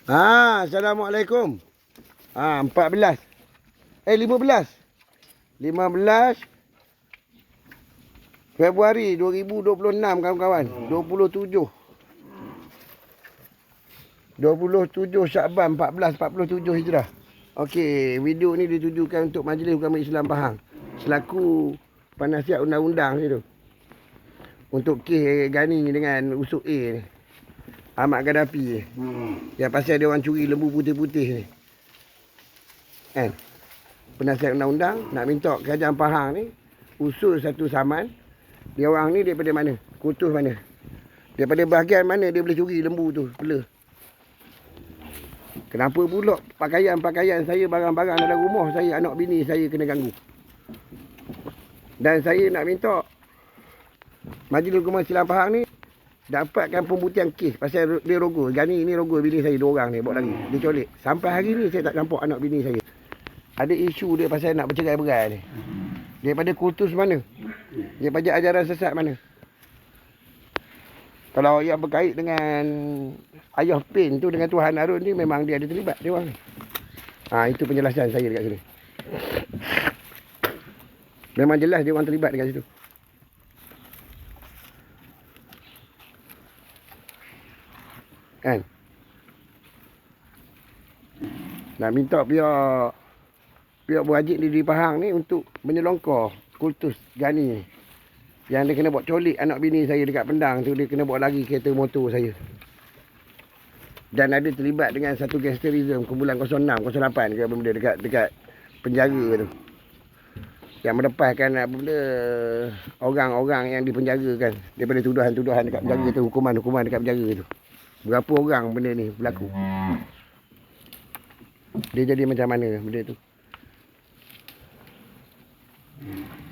Assalamualaikum. 14. 15. 15 Februari 2026 kawan-kawan. 27 Syakban 1447 Hijrah. Okey, video ni ditujukan untuk Majlis Ugama Islam Pahang selaku penasihat undang-undang ni tu. Untuk kes Gani dengan Usuk A ni. Ahmad Gaddafi ni. Yang pasal dia orang curi lembu putih-putih ni. Kan? Penasihat undang-undang nak minta kerajaan Pahang ni usul satu saman. Dia orang ni daripada mana? Kutus mana? Daripada bahagian mana dia boleh curi lembu tu? Pela. Kenapa pula pakaian-pakaian saya, barang-barang dalam rumah saya, anak bini saya kena ganggu? Dan saya nak minta Majlis Ugama Islam Pahang ni dapatkan pembuktian kes pasal dia rogol. Gani ni rogol bini saya 2 orang ni bawa lagi. Dia colik. Sampai hari ni saya tak nampak anak bini saya. Ada isu dia pasal nak bercerai-berai ni. Daripada kultus mana? Daripada ajaran sesat mana? Kalau yang berkait dengan Ayah Pin tu dengan Tuhan Harun ni memang dia ada terlibat dia orang ni. Itu penjelasan saya dekat sini. Memang jelas dia orang terlibat dekat situ. Kan? Nak minta pihak berwajib di Pahang ni untuk menyelongkar kultus Gani ni. Yang dia kena buat colik anak bini saya dekat Pendang tu, dia kena bawa lagi kereta motor saya. Dan ada terlibat dengan satu gangsterism kumpulan 06, 08 ke benda dekat penjara tu. Yang melepaskan apa benda orang-orang yang dipenjarakan daripada tuduhan-tuduhan dekat penjara tu, hukuman-hukuman dekat penjara tu. Berapa orang benda ni berlaku? Dia jadi macam mana benda tu?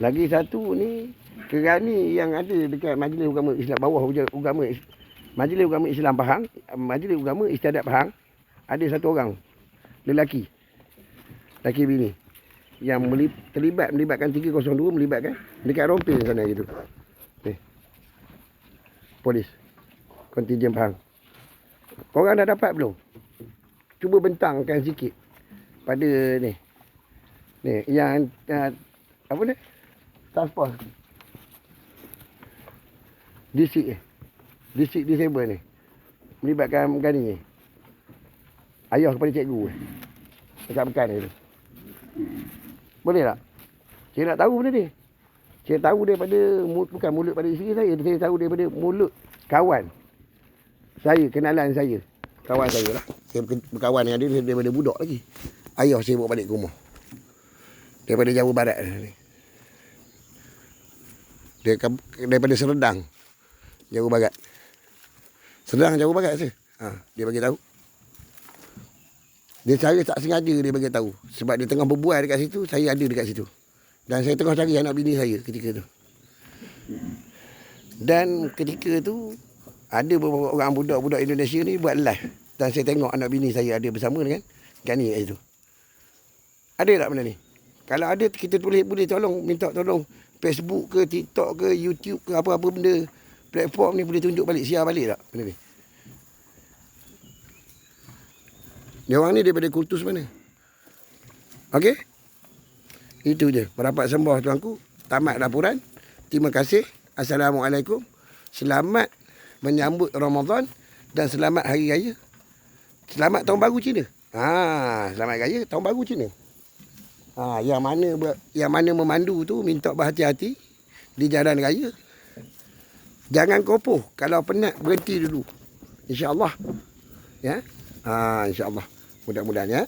Lagi satu ni Gani yang ada dekat Majlis Ugama Islam bawah Ugama Majlis Ugama Islam Pahang, Majlis Ugama Istiadat Pahang, ada satu orang lelaki. Lelaki bini yang melibatkan 302 melibatkan dekat Rompin sana gitu. Ni. Polis Kontijen Pahang. Korang dah dapat belum? Cuba bentangkan sikit pada ni. Ni yang apa ni? Task Force District Disable ni melibatkan Gani ni. Ayah kepada cikgu dekat Pekan ni tu. Boleh tak? Saya nak tahu benda ni. Saya tahu daripada bukan mulut pada isteri saya, saya tahu daripada mulut kawan saya, kenalan saya, kawan saya lah. Saya berkawan dengan dia daripada budak lagi. Ayah saya bawa balik ke rumah daripada Jawa Barat ni. Dia daripada Serdang, Jawa Barat. Serdang, Jawa Barat saya. Dia bagi tahu. Dia cara tak sengaja dia bagi tahu. Sebab dia tengah berbual dekat situ, saya ada dekat situ. Dan saya tengah cari anak bini saya ketika tu. Dan ketika tu ada beberapa orang budak-budak Indonesia ni buat live. Dan saya tengok anak bini saya ada bersama dengan Gani kat situ. Ada tak benda ni? Kalau ada, kita boleh tolong, minta tolong Facebook ke, TikTok ke, YouTube ke, apa-apa benda platform ni boleh tunjuk balik, share balik tak benda ni? Dia orang ni daripada kultus mana? Okey? Itu je. Berapat sembah tuanku. Tamat laporan. Terima kasih. Assalamualaikum. Selamat menyambut Ramadan dan selamat Hari Raya. Selamat Tahun Baru Cina. Selamat Raya Tahun Baru Cina. Yang mana memandu tu minta berhati-hati di jalan raya. Jangan kopoh. Kalau penat berhenti dulu. InsyaAllah. Ya. InsyaAllah. Mudah-mudahan ya.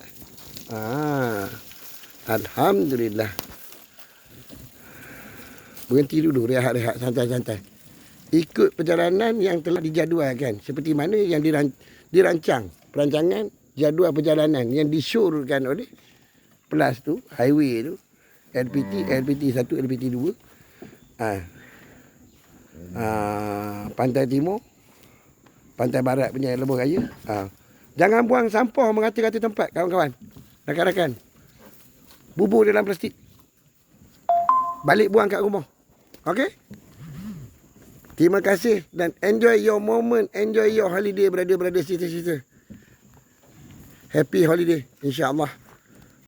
Alhamdulillah. Berhenti dulu, rehat-rehat, santai-santai. Ikut perjalanan yang telah dijadualkan. Seperti mana yang dirancang. Perancangan jadual perjalanan yang disyorkan oleh Plus tu, highway tu, LPT 1, LPT 2. Pantai Timur, Pantai Barat punya lebuh raya. Jangan buang sampah merata-rata tempat, kawan-kawan. Rakan-rakan. Bubur dalam plastik. Balik buang kat rumah. Okey? Terima kasih dan enjoy your moment, enjoy your holiday, brother, sister. Happy holiday insya-Allah.